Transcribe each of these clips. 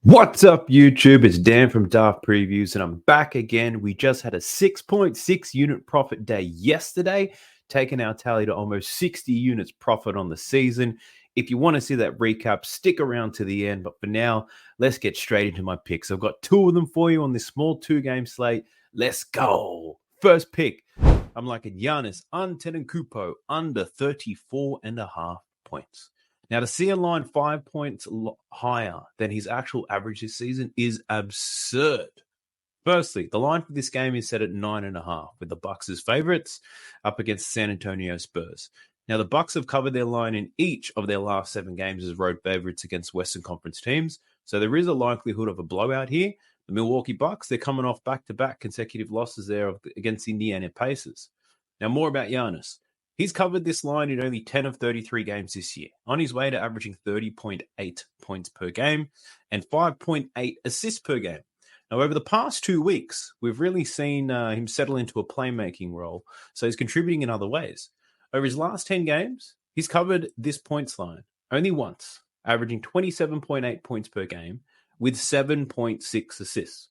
What's up, YouTube? It's Dan from Daft Previews, and I'm back again. We just had a 6.6 unit profit day yesterday, taking our tally to almost 60 units profit on the season. If you want to see that recap, stick around to the end. But for now, let's get straight into my picks. I've got two of them for you on this small two-game slate. Let's go. First pick, I'm liking Giannis Antetokounmpo under 34.5 points. Now, to see a line 5 points higher than his actual average this season is absurd. Firstly, the line for this game is set at 9.5, with the Bucks as favorites up against the San Antonio Spurs. Now, the Bucks have covered their line in each of their last 7 games as road favorites against Western Conference teams, so there is a likelihood of a blowout here. The Milwaukee Bucks, they're coming off back-to-back consecutive losses there against Indiana Pacers. Now, more about Giannis. He's covered this line in only 10 of 33 games this year, on his way to averaging 30.8 points per game and 5.8 assists per game. Now, over the past 2 weeks, we've really seen him settle into a playmaking role, so he's contributing in other ways. Over his last 10 games, he's covered this points line only once, averaging 27.8 points per game with 7.6 assists.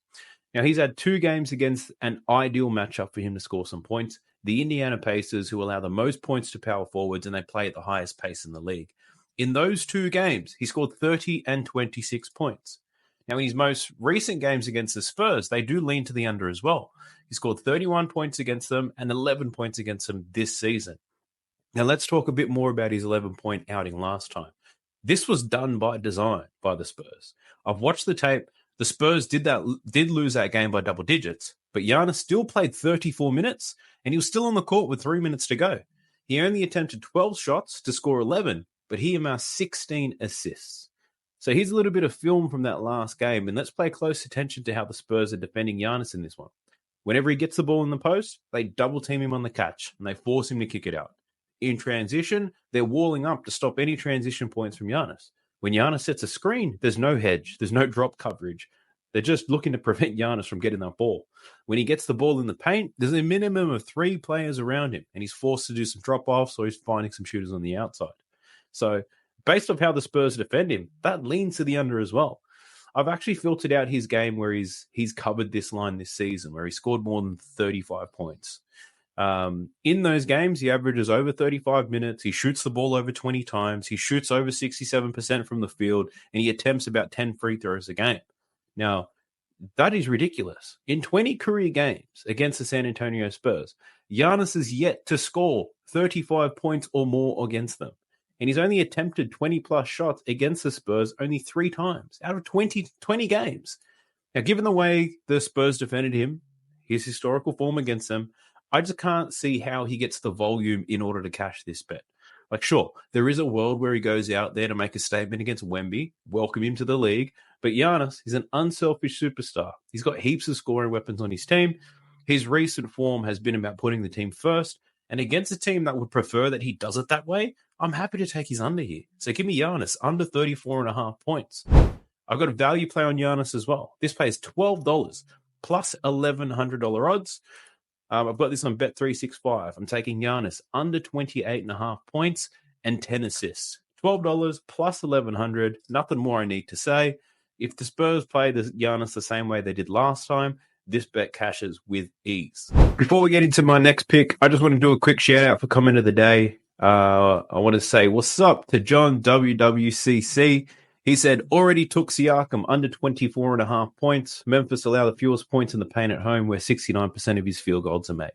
Now, he's had 2 games against an ideal matchup for him to score some points. The Indiana Pacers, who allow the most points to power forwards, and they play at the highest pace in the league. In those 2 games, he scored 30 and 26 points. Now, in his most recent games against the Spurs, they do lean to the under as well. He scored 31 points against them and 11 points against them this season. Now, let's talk a bit more about his 11-point outing last time. This was done by design by the Spurs. I've watched the tape. The Spurs did lose that game by double digits, but Giannis still played 34 minutes, and he was still on the court with 3 minutes to go. He only attempted 12 shots to score 11, but he amassed 16 assists. So here's a little bit of film from that last game, and let's pay close attention to how the Spurs are defending Giannis in this one. Whenever he gets the ball in the post, they double-team him on the catch, and they force him to kick it out. In transition, they're walling up to stop any transition points from Giannis. When Giannis sets a screen, there's no hedge, there's no drop coverage. They're just looking to prevent Giannis from getting that ball. When he gets the ball in the paint, there's a minimum of 3 players around him, and he's forced to do some drop-offs or he's finding some shooters on the outside. So based on how the Spurs defend him, that leans to the under as well. I've actually filtered out his game where he's covered this line this season, where he scored more than 35 points. In those games, he averages over 35 minutes. He shoots the ball over 20 times. He shoots over 67% from the field, and he attempts about 10 free throws a game. Now, that is ridiculous. In 20 career games against the San Antonio Spurs, Giannis has yet to score 35 points or more against them. And he's only attempted 20-plus shots against the Spurs only 3 times out of 20 games. Now, given the way the Spurs defended him, his historical form against them, I just can't see how he gets the volume in order to cash this bet. Like, sure, there is a world where he goes out there to make a statement against Wemby, welcome him to the league, but Giannis is an unselfish superstar. He's got heaps of scoring weapons on his team. His recent form has been about putting the team first, and against a team that would prefer that he does it that way, I'm happy to take his under here. So give me Giannis under 34.5 points. I've got a value play on Giannis as well. This pays $12 plus $1,100 odds. I've got this on Bet365. I'm taking Giannis under 28.5 points and 10 assists. $12 plus $1,100. Nothing more I need to say. If the Spurs play the Giannis the same way they did last time, this bet cashes with ease. Before we get into my next pick, I just want to do a quick shout out for comment of the day. I want to say what's up to John WWCC. He said, already took Siakam under 24.5 points. Memphis allow the fewest points in the paint at home, where 69% of his field goals are made.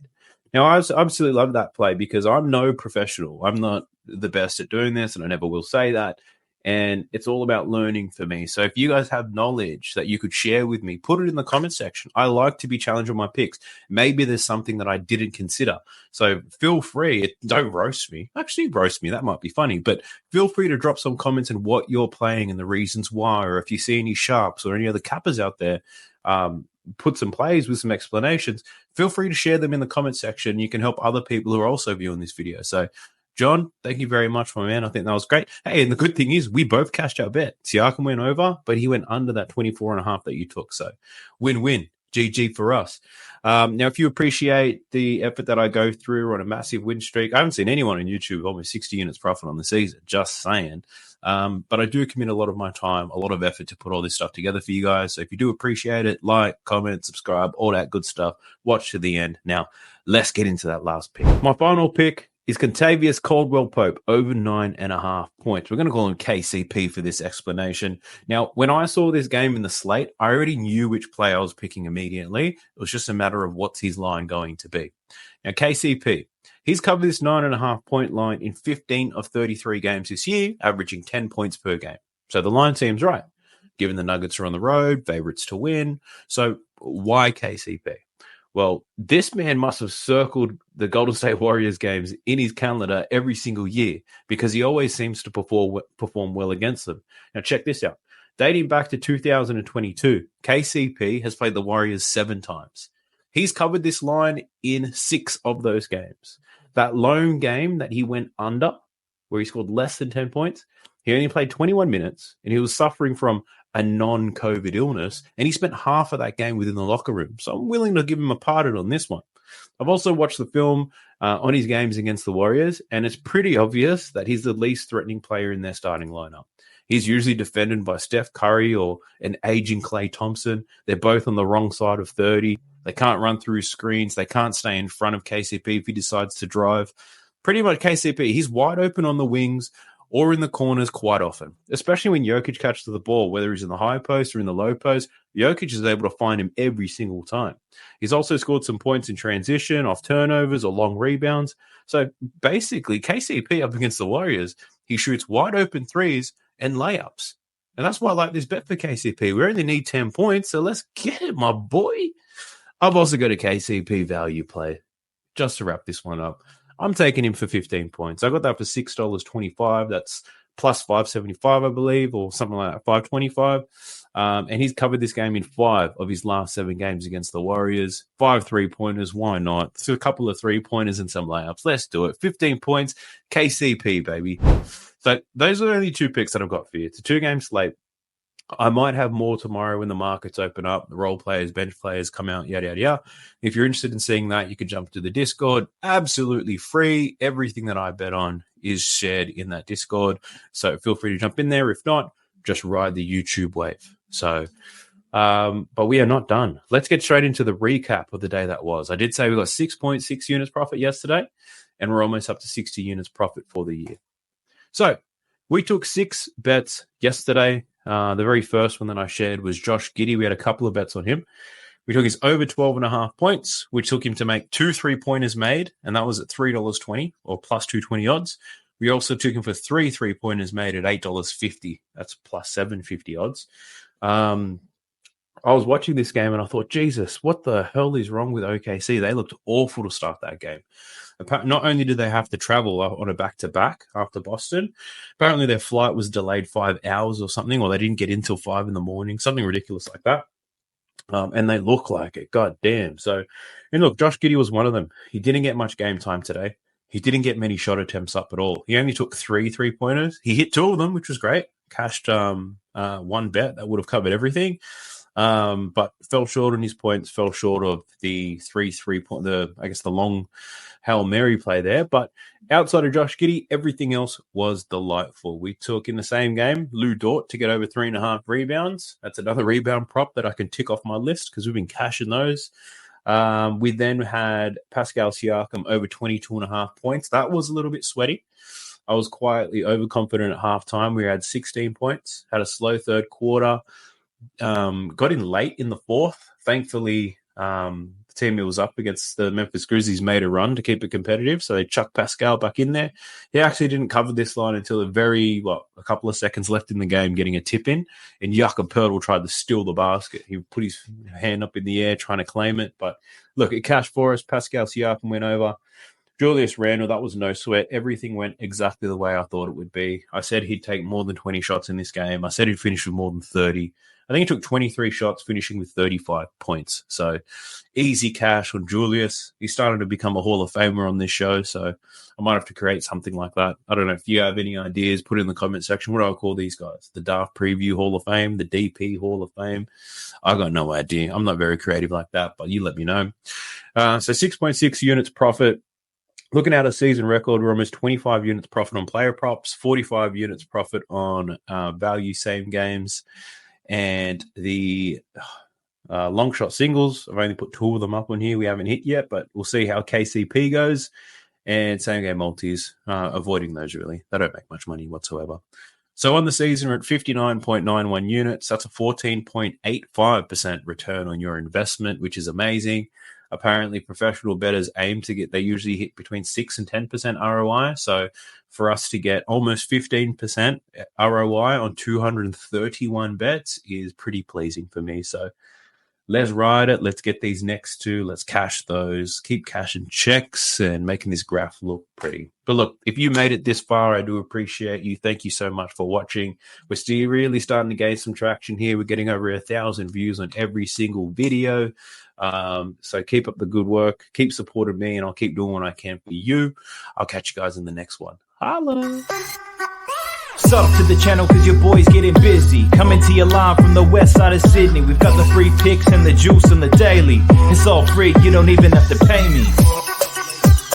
Now, I absolutely love that play because I'm no professional. I'm not the best at doing this, and I never will say that. And it's all about learning for me. So if you guys have knowledge that you could share with me, put it in the comment section. I like to be challenged on my picks. Maybe there's something that I didn't consider. So feel free. Don't roast me. Actually, roast me. That might be funny. But feel free to drop some comments on what you're playing and the reasons why, or if you see any sharps or any other cappers out there, put some plays with some explanations. Feel free to share them in the comment section. You can help other people who are also viewing this video. So John, thank you very much, my man. I think that was great. Hey, and the good thing is we both cashed our bet. Siakam went over, but he went under that 24.5 that you took. So win-win. GG for us. Now, if you appreciate the effort that I go through on a massive win streak, I haven't seen anyone on YouTube with almost 60 units profit on the season, just saying. But I do commit a lot of my time, a lot of effort to put all this stuff together for you guys. So if you do appreciate it, like, comment, subscribe, all that good stuff. Watch to the end. Now, let's get into that last pick. My final pick is Contavious Caldwell-Pope over 9.5 points. We're going to call him KCP for this explanation. Now, when I saw this game in the slate, I already knew which player I was picking immediately. It was just a matter of what's his line going to be. Now, KCP, he's covered this 9.5 point line in 15 of 33 games this year, averaging 10 points per game. So the line seems right, given the Nuggets are on the road, favorites to win. So why KCP? Well, this man must have circled the Golden State Warriors games in his calendar every single year because he always seems to perform well against them. Now, check this out. Dating back to 2022, KCP has played the Warriors 7 times. He's covered this line in 6 of those games. That lone game that he went under, where he scored less than 10 points, he only played 21 minutes, and he was suffering from a non-COVID illness, and he spent half of that game within the locker room. So I'm willing to give him a pardon on this one. I've also watched the film on his games against the Warriors, and it's pretty obvious that he's the least threatening player in their starting lineup. He's usually defended by Steph Curry or an aging Klay Thompson. They're both on the wrong side of 30. They can't run through screens. They can't stay in front of KCP if he decides to drive. Pretty much KCP, he's wide open on the wings or in the corners quite often, especially when Jokic catches the ball, whether he's in the high post or in the low post. Jokic is able to find him every single time. He's also scored some points in transition, off turnovers, or long rebounds. So basically, KCP up against the Warriors, he shoots wide open threes and layups. And that's why I like this bet for KCP. We only need 10 points, so let's get it, my boy. I've also got a KCP value play just to wrap this one up. I'm taking him for 15 points. I got that for $6.25. That's plus 575, I believe, or something like that, 525. And he's covered this game in 5 of his last 7 games against the Warriors. 5 3-pointers, why not? So a couple of 3-pointers and some layups. Let's do it. 15 points, KCP, baby. So those are the only 2 picks that I've got for you. It's a 2-game slate. I might have more tomorrow when the markets open up, the role players, bench players come out, yada, yada, yada. If you're interested in seeing that, you can jump to the Discord. Absolutely free. Everything that I bet on is shared in that Discord. So feel free to jump in there. If not, just ride the YouTube wave. So, but we are not done. Let's get straight into the recap of the day that was. I did say we got 6.6 units profit yesterday, and we're almost up to 60 units profit for the year. So we took 6 bets yesterday. The very first one that I shared was Josh Giddey. We had a couple of bets on him. We took his over 12.5 points, which took him to make 2 3-pointers made, and that was at $3.20 or plus 220 odds. We also took him for 3 3-pointers made at $8.50. That's plus 750 odds. I was watching this game and I thought, Jesus, what the hell is wrong with OKC? They looked awful to start that game. Not only did they have to travel on a back-to-back after Boston, apparently their flight was delayed 5 hours or something, or they didn't get in till 5 in the morning, something ridiculous like that. And they look like it. God damn. So, and look, Josh Giddey was one of them. He didn't get much game time today. He didn't get many shot attempts up at all. He only took 3 3-pointers. He hit 2 of them, which was great. Cashed 1 bet that would have covered everything. But fell short on his points, fell short of the 3-3-point, the long Hail Mary play there. But outside of Josh Giddey, everything else was delightful. We took in the same game Lou Dort to get over 3.5 rebounds. That's another rebound prop that I can tick off my list because we've been cashing those. We then had Pascal Siakam over 22.5 points. That was a little bit sweaty. I was quietly overconfident at halftime. We had 16 points, had a slow third quarter. Got in late in the fourth. Thankfully, the team that was up against the Memphis Grizzlies made a run to keep it competitive, so they chucked Pascal back in there. He actually didn't cover this line until a couple of seconds left in the game, getting a tip in, and Jakob Poeltl tried to steal the basket. He put his hand up in the air trying to claim it, but look, it cashed for us. Pascal Siakam went over. Julius Randle, that was no sweat. Everything went exactly the way I thought it would be. I said he'd take more than 20 shots in this game. I said he'd finish with more than 30. I think he took 23 shots, finishing with 35 points. So easy cash on Julius. He's starting to become a Hall of Famer on this show, so I might have to create something like that. I don't know if you have any ideas. Put it in the comment section. What do I call these guys? The Daft Preview Hall of Fame, the DP Hall of Fame. I got no idea. I'm not very creative like that, but you let me know. So 6.6 units profit. Looking at a season record, we're almost 25 units profit on player props, 45 units profit on value same games, and the long shot singles. I've only put 2 of them up on here. We haven't hit yet, but we'll see how KCP goes. And same game multis, avoiding those really. They don't make much money whatsoever. So on the season, we're at 59.91 units. That's a 14.85% return on your investment, which is amazing. Apparently, professional bettors aim to get, they usually hit between 6 and 10% ROI. So for us to get almost 15% ROI on 231 bets is pretty pleasing for me. So let's ride it. Let's get these next 2. Let's cash those. Keep cashing checks and making this graph look pretty. But look, if you made it this far, I do appreciate you. Thank you so much for watching. We're still really starting to gain some traction here. We're getting over 1,000 views on every single video. So keep up the good work. Keep supporting me, and I'll keep doing what I can for you. I'll catch you guys in the next one. Holla! Sub to the channel cause your boy's getting busy. Coming to your line from the west side of Sydney. We've got the free picks and the juice and the daily. It's all free, you don't even have to pay me.